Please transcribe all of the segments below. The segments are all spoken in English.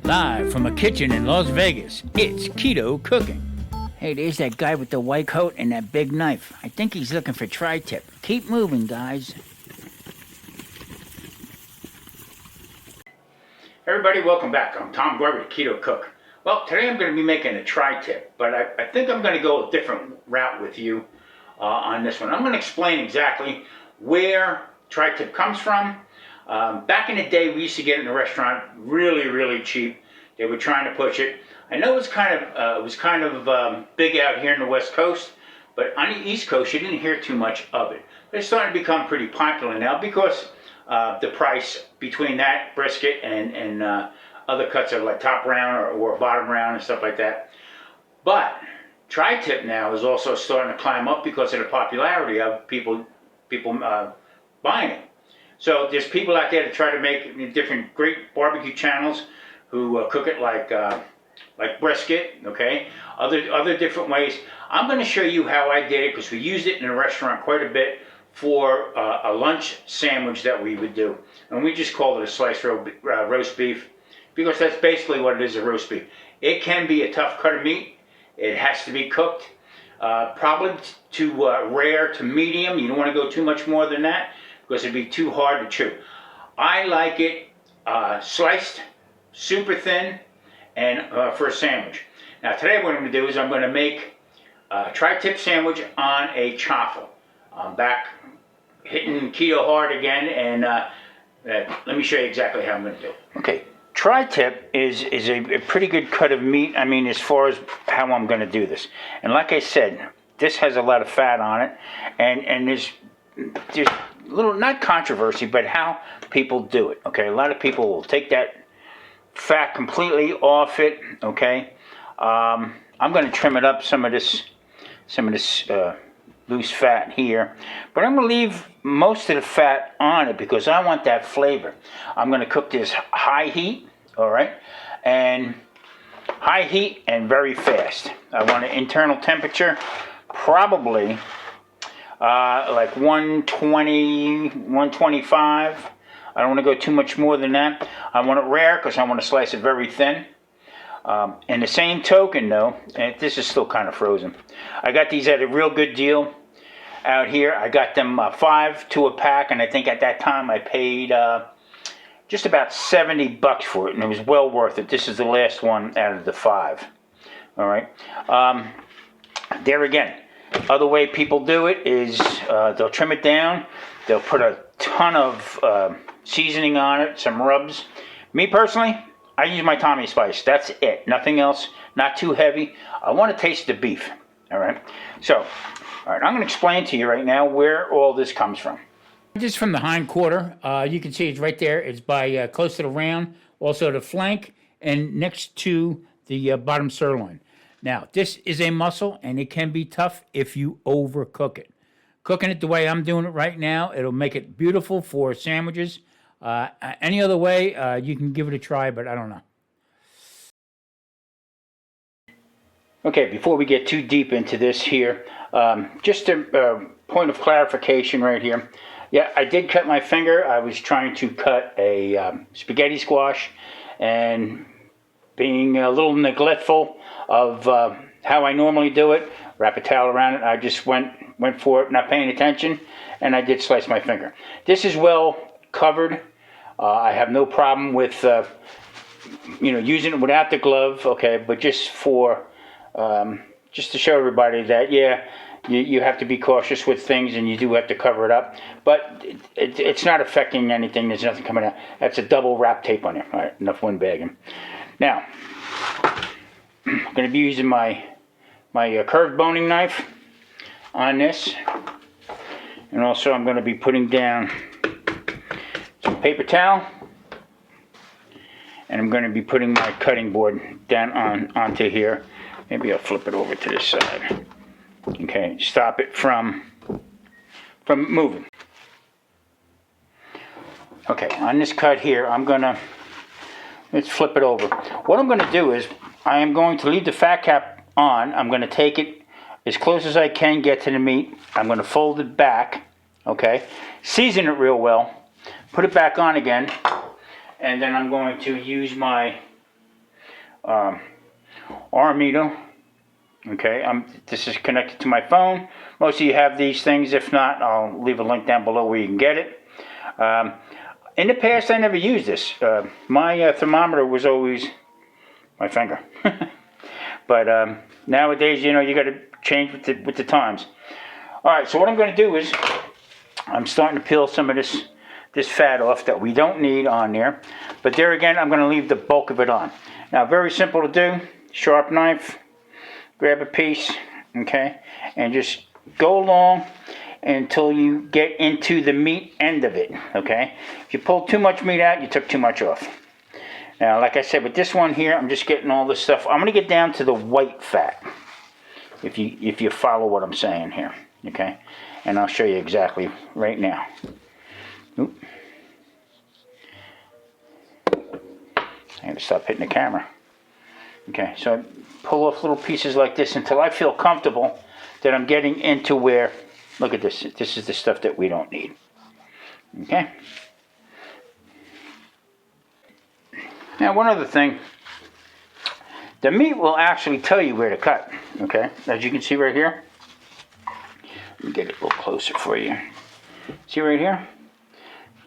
Live from a kitchen in Las Vegas, it's Keto Cooking. Hey, there's that guy with the white coat and that big knife. I think he's looking for tri-tip. Keep moving, guys. Everybody, welcome back. I'm Tom Glover with Keto Cook. Well, today I'm going to be making a tri-tip, but I think I'm going to go a different route with you on this one. I'm going to explain exactly where tri-tip comes from. Back in the day, we used to get it in a restaurant really cheap. They were trying to push it. I know it was kind of big out here in the West Coast, but on the East Coast, you didn't hear too much of it. But it's starting to become pretty popular now because the price between that brisket and other cuts of like top round or bottom round and stuff like that. But tri-tip now is also starting to climb up because of the popularity of people buying it. So there's people out there that try to make different great barbecue channels who cook it like brisket, okay? Other different ways. I'm going to show you how I did it because we used it in a restaurant quite a bit for a lunch sandwich that we would do. And we just called it a sliced roast beef because that's basically what it is, a roast beef. It can be a tough cut of meat. It has to be cooked probably to rare to medium. You don't want to go too much more than that because it'd be too hard to chew. I like it sliced super thin and for a sandwich. Now today what I'm going to do is I'm going to make a tri-tip sandwich on a chaffle. I'm back hitting keto hard again, and let me show you exactly how I'm going to do it. Okay, tri-tip is a pretty good cut of meat. I mean, as far as how I'm going to do this. And like I said, this has a lot of fat on it, and there's a little, not controversy, but how people do it. Okay, a lot of people will take that fat completely off it. Okay, I'm going to trim it up some of this loose fat here, but I'm going to leave most of the fat on it because I want that flavor. I'm going to cook this high heat, all right, and high heat and very fast. I want an internal temperature probably like 120, 125. I don't want to go too much more than that. I want it rare because I want to slice it very thin. In the same token, though, and this is still kind of frozen, I got these at a real good deal out here. I got them 5 to a pack, and I think at that time I paid just about $70 for it, and it was well worth it. This is the last one out of the 5. All right. There again, other way people do it is they'll trim it down. They'll put a ton of seasoning on it, some rubs. Me personally, I use my Tommy spice. That's it. Nothing else. Not too heavy. I want to taste the beef. All right. So, all right. I'm going to explain to you right now where all this comes from. Just from the hind quarter. You can see it's right there. It's by close to the round, also the flank, and next to the bottom sirloin. Now, this is a muscle, and it can be tough if you overcook it. Cooking it the way I'm doing it right now, it'll make it beautiful for sandwiches. Any other way, you can give it a try, but I don't know. Okay, before we get too deep into this here, just a point of clarification right here. Yeah, I did cut my finger. I was trying to cut a spaghetti squash, and being a little neglectful of how I normally do it, wrap a towel around it, I just went for it, not paying attention, and I did slice my finger. This is well covered. I have no problem with using it without the glove, okay, but just for just to show everybody that, yeah, you have to be cautious with things, and you do have to cover it up, but it's not affecting anything. There's nothing coming out. That's a double wrap tape on there. All right, enough windbagging. Now, I'm going to be using my curved boning knife on this, and also I'm going to be putting down some paper towel, and I'm going to be putting my cutting board down onto here. Maybe I'll flip it over to this side. Okay, stop it from moving. Okay, on this cut here, let's flip it over. What I'm going to do is I am going to leave the fat cap on. I'm going to take it as close as I can get to the meat. I'm going to fold it back, okay? Season it real well. Put it back on again. And then I'm going to use my Armito. Okay, this is connected to my phone. Most of you have these things. If not, I'll leave a link down below where you can get it. In the past, I never used this. My thermometer was always my finger. But nowadays, you know, you got to change with the times. All right, so what I'm going to do is I'm starting to peel some of this fat off that we don't need on there. But there again, I'm going to leave the bulk of it on. Now, very simple to do. Sharp knife, grab a piece, okay, and just go along until you get into the meat end of it, okay? If you pull too much meat out, you took too much off. Now, like I said, with this one here, I'm just getting all this stuff. I'm going to get down to the white fat, if you follow what I'm saying here, okay? And I'll show you exactly right now. Oop. I have to stop hitting the camera. Okay, so I pull off little pieces like this until I feel comfortable that I'm getting into where, look at this, this is the stuff that we don't need. Okay. Now, one other thing, the meat will actually tell you where to cut, okay? As you can see right here. Let me get it a little closer for you. See right here?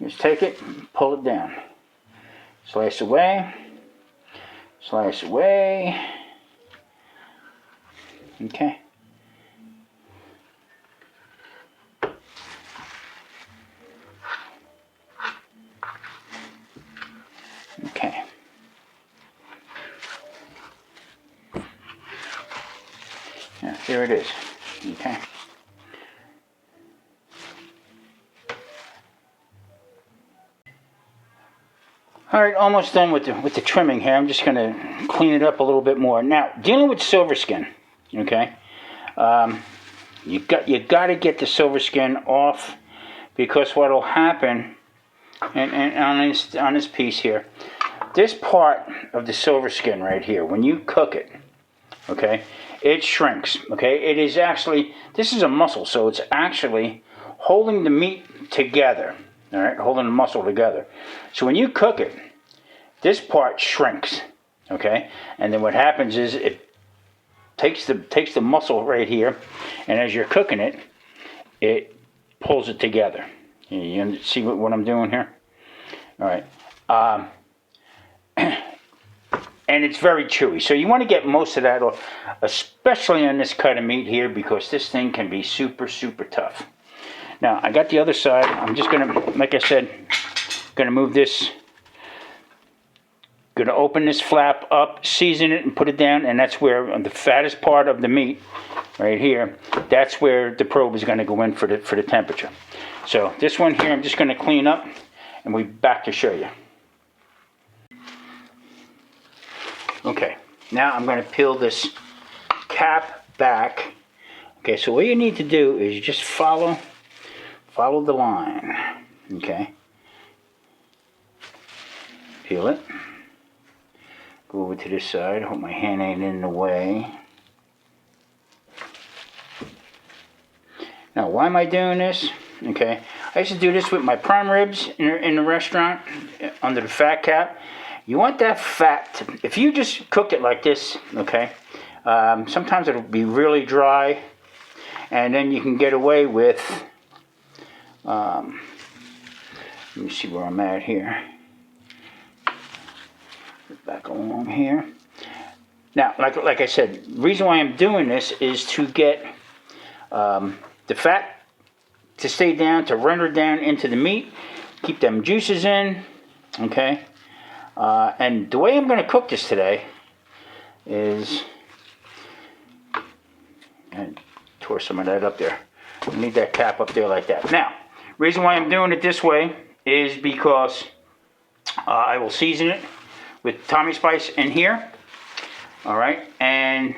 Just take it, pull it down. Slice away. Slice away. Okay. Okay. Yeah, there it is. Okay. All right, almost done with the trimming here. I'm just going to clean it up a little bit more. Now, dealing with silver skin, okay? You got to get the silver skin off, because what will happen, and on this piece here, this part of the silver skin right here, when you cook it, okay, it shrinks. Okay, it is actually, this is a muscle, so it's actually holding the meat together. All right, holding the muscle together. So when you cook it, this part shrinks, okay? And then what happens is it takes the muscle right here, and as you're cooking it, it pulls it together. You see what I'm doing here? All right. And it's very chewy. So you want to get most of that off, especially on this cut of meat here, because this thing can be super, super tough. Now, I got the other side. I'm just going to, like I said, going to move this, going to open this flap up, season it, and put it down, and that's where the fattest part of the meat, right here, that's where the probe is going to go in for the temperature. So this one here, I'm just going to clean up, and we'll be back to show you. Okay, now I'm going to peel this cap back. Okay, so what you need to do is just follow the line, okay? Peel it. Go over to this side. Hope my hand ain't in the way. Now, why am I doing this? Okay, I used to do this with my prime ribs in the restaurant under the fat cap. You want that fat to, if you just cook it like this, okay, sometimes it'll be really dry, and then you can get away with, let me see where I'm at here. Back along here. Now, like I said, the reason why I'm doing this is to get the fat to stay down, to render down into the meat, keep them juices in, okay? And the way I'm going to cook this today is, I tore some of that up there. I need that cap up there like that. Now, reason why I'm doing it this way is because I will season it with Tommy Spice in here, all right, and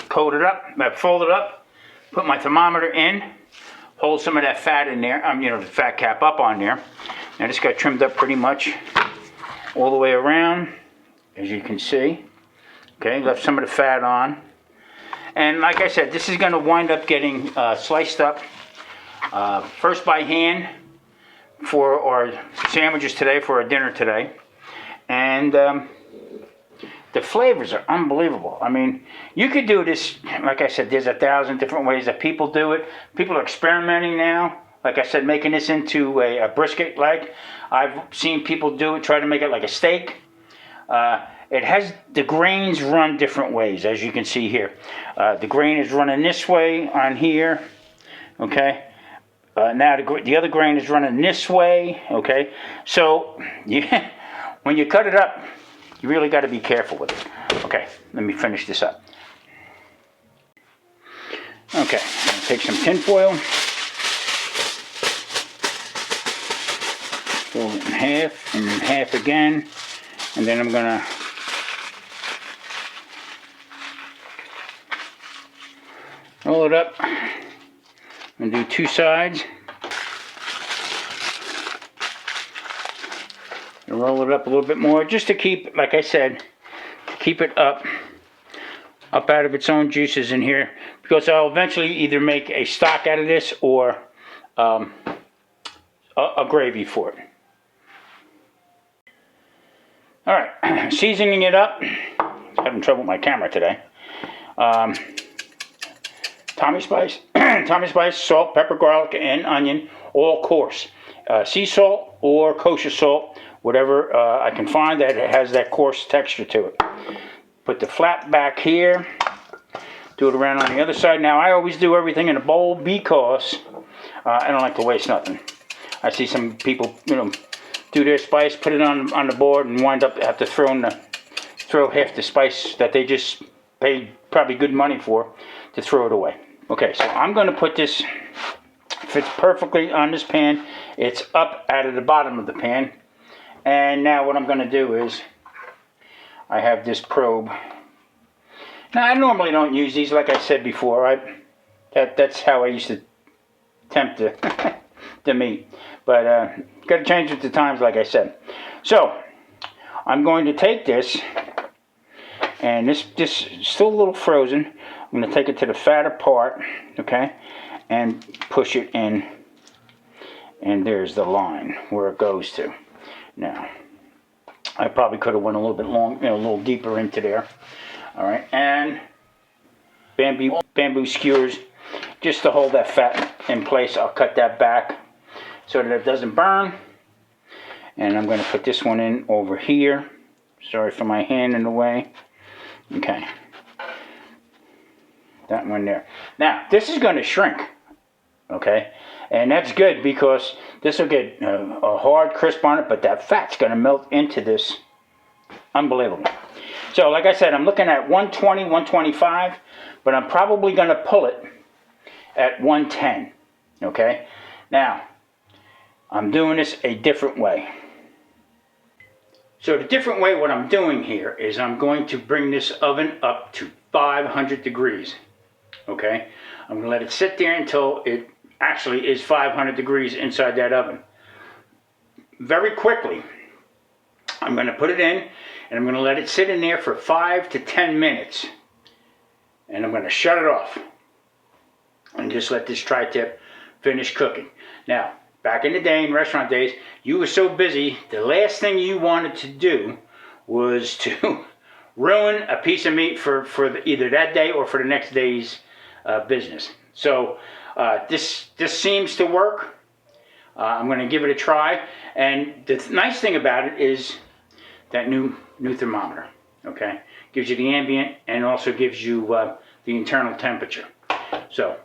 coat it up, fold it up, put my thermometer in, hold some of that fat in there, you know, the fat cap up on there. Now this got trimmed up pretty much all the way around, as you can see. Okay, left some of the fat on. And like I said, this is going to wind up getting sliced up first by hand for our sandwiches today, for our dinner today. And the flavors are unbelievable. I mean, you could do this, like I said, there's 1,000 different ways that people do it. People are experimenting now. Like I said, making this into a brisket like. I've seen people do it, try to make it like a steak. It has the grains run different ways, as you can see here. The grain is running this way on here, okay? Now the other grain is running this way, okay? So when you cut it up, you really got to be careful with it. Okay, let me finish this up. Okay, I'm going to take some tin foil, fold it in half, and then half again, and then I'm going to roll it up and do two sides. And roll it up a little bit more, just to keep, like I said, keep it up out of its own juices in here, because I'll eventually either make a stock out of this or a gravy for it. All right, seasoning it up. Having trouble with my camera today. Tommy spice, Tommy spice, salt, pepper, garlic, and onion, all coarse. Sea salt or kosher salt, whatever I can find that it has that coarse texture to it. Put the flap back here. Do it around on the other side. Now I always do everything in a bowl because I don't like to waste nothing. I see some people, do their spice, put it on the board, and wind up have to throw half the spice that they just paid probably good money for to throw it away. Okay, so I'm going to put this, fits perfectly on this pan. It's up out of the bottom of the pan. And now what I'm going to do is, I have this probe. Now I normally don't use these, like I said before. That's how I used to tempt the meat. But got to change with the times, like I said. So I'm going to take this, and this is still a little frozen. I'm going to take it to the fatter part, okay, and push it in, and there's the line where it goes to. Now, I probably could have went a little bit a little deeper into there. All right, and bamboo skewers, just to hold that fat in place. I'll cut that back so that it doesn't burn. And I'm going to put this one in over here. Sorry for my hand in the way. Okay. That one there. Now, this is going to shrink. Okay. And that's good because this will get a hard crisp on it, but that fat's going to melt into this. Unbelievable. So, like I said, I'm looking at 120, 125, but I'm probably going to pull it at 110. Okay. Now, I'm doing this a different way. So the different way, what I'm doing here is I'm going to bring this oven up to 500 degrees. Okay, I'm going to let it sit there until it actually is 500 degrees inside that oven. Very quickly, I'm going to put it in, and I'm going to let it sit in there for 5 to 10 minutes. And I'm going to shut it off. And just let this tri-tip finish cooking. Now, back in the day, in restaurant days, you were so busy, the last thing you wanted to do was to ruin a piece of meat for either that day or for the next day's business. So this seems to work. I'm going to give it a try. And the nice thing about it is that new thermometer. Okay, gives you the ambient and also gives you the internal temperature. So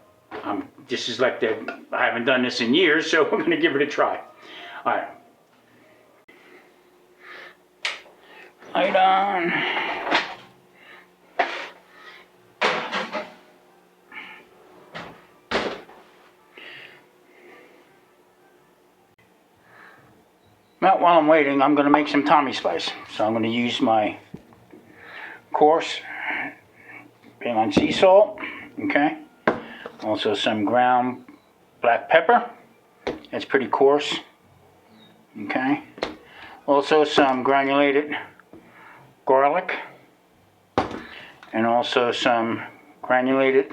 this is like I haven't done this in years, so I'm going to give it a try. All right. Light on. Now, while I'm waiting, I'm going to make some Tommy spice. So I'm going to use my coarse Bayline sea salt. Okay. Also some ground black pepper. That's pretty coarse. Okay. Also some granulated garlic. And also some granulated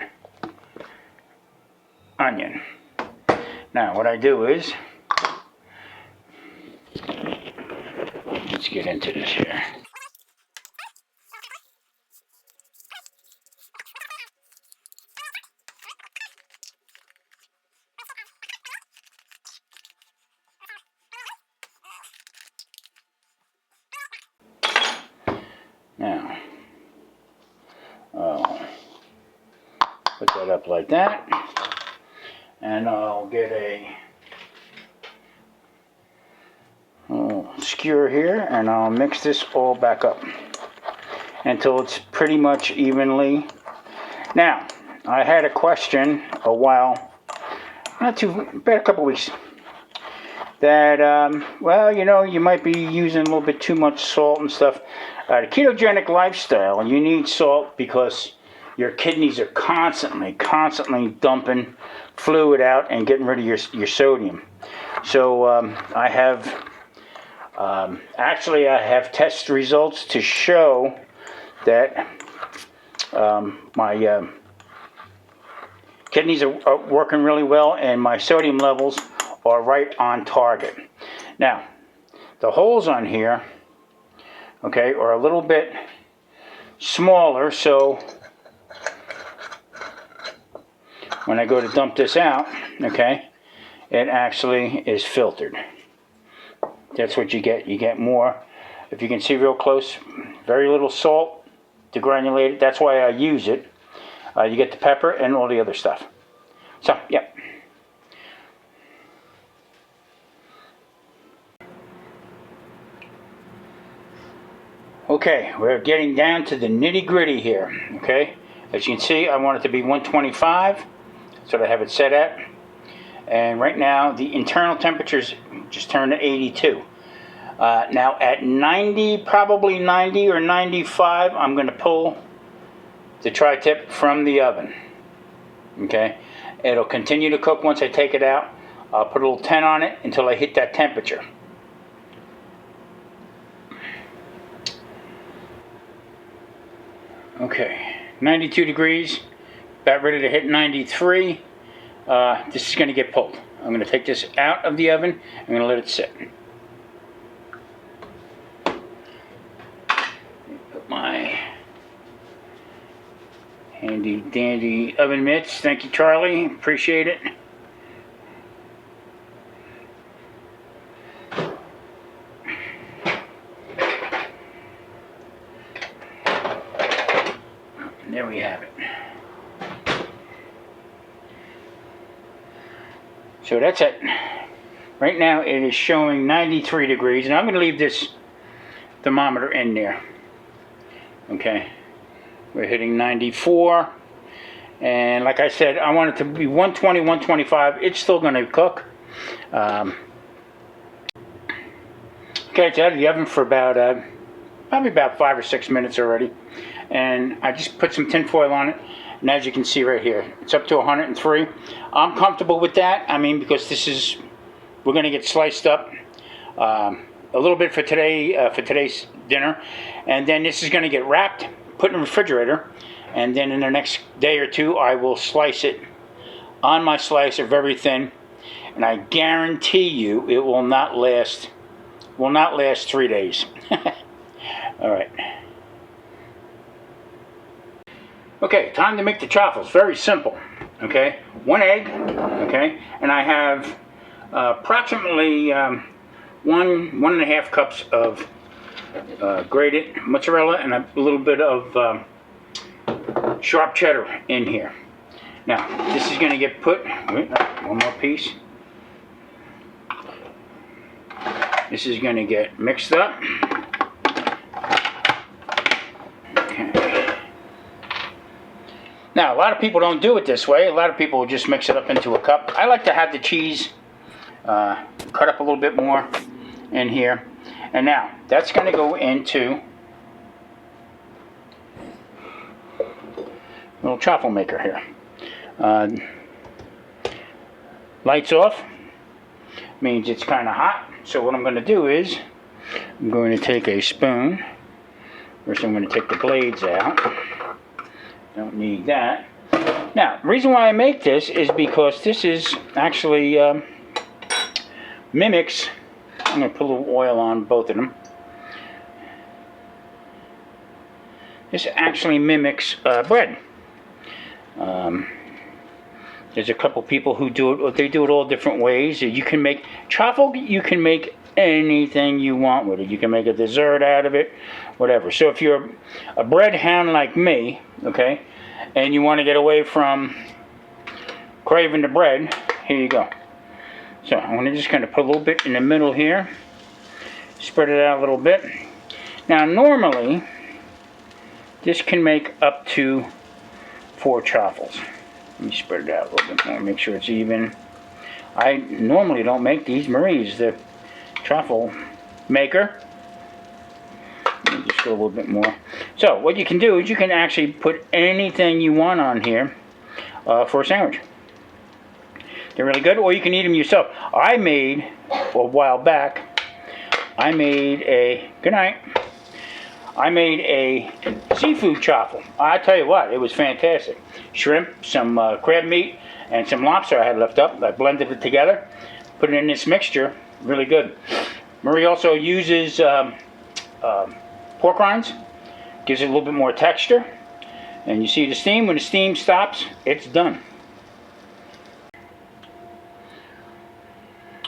onion. Now what I do is, let's get into this here. Now, I'll put that up like that, and I'll get a skewer here, and I'll mix this all back up until it's pretty much evenly. Now, I had a question a while, about a couple weeks, that, well, you know, you might be using a little bit too much salt and stuff. The ketogenic lifestyle, you need salt because your kidneys are constantly dumping fluid out and getting rid of your sodium. So I have test results to show that my kidneys are working really well and my sodium levels are right on target. Now, the holes on here, okay, are a little bit smaller, so when I go to dump this out, okay, it actually is filtered. That's what you get. You get more. If you can see real close, very little salt to granulate it. That's why I use it. You get the pepper and all the other stuff. So, yeah. Okay, we're getting down to the nitty-gritty here, okay? As you can see, I want it to be 125. That's what I have it set at. And right now, the internal temperature's just turned to 82. Now, at 90, probably 90 or 95, I'm going to pull the tri-tip from the oven, okay? It'll continue to cook once I take it out. I'll put a little 10 on it until I hit that temperature. Okay, 92 degrees, about ready to hit 93. This is going to get pulled. I'm going to take this out of the oven. I'm going to let it sit. Put my handy dandy oven mitts. Thank you, Charlie. Appreciate it. There we have it. So that's it. Right now it is showing 93 degrees, and I'm going to leave this thermometer in there. Okay, we're hitting 94, and like I said, I want it to be 120, 125. It's still going to cook. Okay, it's out of the oven for about probably about 5 or 6 minutes already, and I just put some tin foil on it. And as you can see right here, it's up to 103. I'm comfortable with that. I mean, because we're going to get sliced up a little bit for today's dinner, and then this is going to get wrapped, put in the refrigerator, and then in the next day or two, I will slice it on my slicer very thin, and I guarantee you it will not last 3 days. All right. Okay, time to make the chaffles. Very simple. Okay, 1 egg. Okay, and I have approximately 1.5 cups of grated mozzarella and a little bit of sharp cheddar in here. Now, this is going to get put. Wait, one more piece. This is going to get mixed up. Now, a lot of people don't do it this way. A lot of people will just mix it up into a cup. I like to have the cheese cut up a little bit more in here. And now, that's going to go into a little chaffle maker here. Lights off means it's kind of hot. So what I'm going to do is, I'm going to take a spoon. First, I'm going to take the blades out. Don't need that. Now, the reason why I make this is because this is actually mimics. I'm going to put a little oil on both of them. This actually mimics bread. There's a couple people who do it. They do it all different ways. You can make truffle. You can make anything you want with it. You can make a dessert out of it, whatever. So if you're a bread hound like me, okay, and you want to get away from craving the bread, here you go. So I'm going to just kind of put a little bit in the middle here. Spread it out a little bit. Now normally, this can make up to 4 truffles. Let me spread it out a little bit more, make sure it's even. I normally don't make these. Marie's the truffle maker. Let me just go a little bit more. So what you can do is you can actually put anything you want on here for a sandwich. They're really good, or you can eat them yourself. I made, a while back, I made a seafood truffle. I tell you what, it was fantastic. Shrimp, some crab meat, and some lobster I had left up. I blended it together, put it in this mixture. Really good. Marie also uses pork rinds. Gives it a little bit more texture. And you see the steam. When the steam stops, it's done.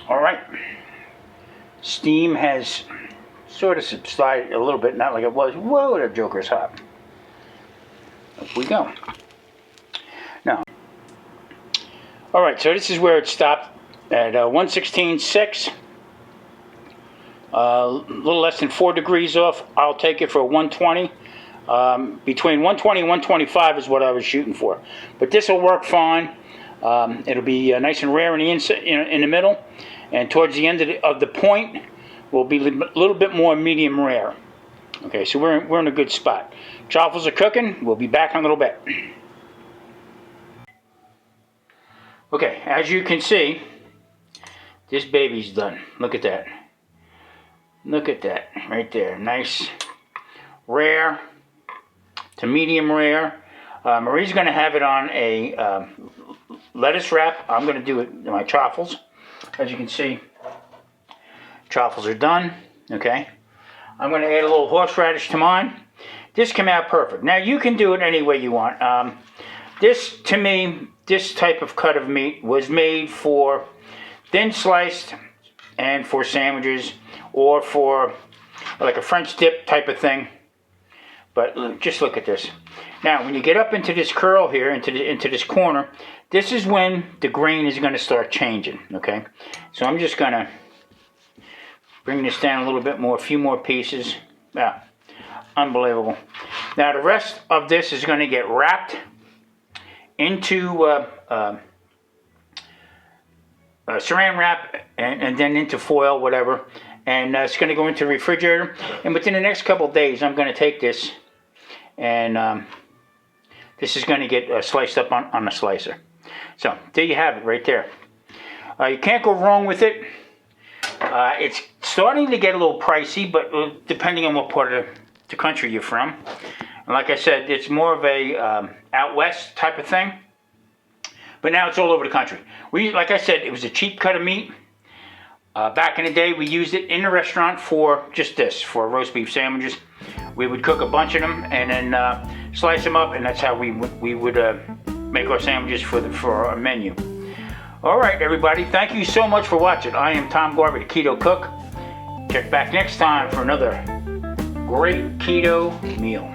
All right. Steam has sort of subsided a little bit, not like it was. Whoa, that joker's hot. Up we go. Now, all right, so this is where it stopped at 116.6. A little less than 4 degrees off. I'll take it for 120. Between 120 and 125 is what I was shooting for. But this will work fine. It'll be nice and rare in the inside, in the middle, and towards the end of the point will be a little bit more medium rare. Okay, so we're in a good spot. Truffles are cooking. We'll be back in a little bit. Okay, as you can see, this baby's done. Look at that. Look at that right there. Nice, rare to medium rare. Marie's going to have it on a lettuce wrap. I'm going to do it in my truffles. As you can see, truffles are done. Okay, I'm going to add a little horseradish to mine. This came out perfect. Now you can do it any way you want. This, to me, this type of cut of meat was made for thin sliced and for sandwiches or for like a French dip type of thing. But just look at this. Now, when you get up into this curl here, into this corner, this is when the grain is going to start changing, okay? So I'm just going to bring this down a little bit more, a few more pieces. Yeah, unbelievable. Now, the rest of this is going to get wrapped into saran wrap and then into foil, whatever. And it's going to go into the refrigerator. And within the next couple of days, I'm going to take this and this is going to get sliced up on a slicer. So there you have it right there. You can't go wrong with it. It's starting to get a little pricey, but depending on what part of the country you're from. And like I said, it's more of a out west type of thing. But now it's all over the country. Like I said, it was a cheap cut of meat. Back in the day, we used it in the restaurant for just this, for roast beef sandwiches. We would cook a bunch of them and then slice them up, and that's how we would make our sandwiches for our menu. All right, everybody, thank you so much for watching. I am Tom Garvey, the Keto Cook. Check back next time for another great keto meal.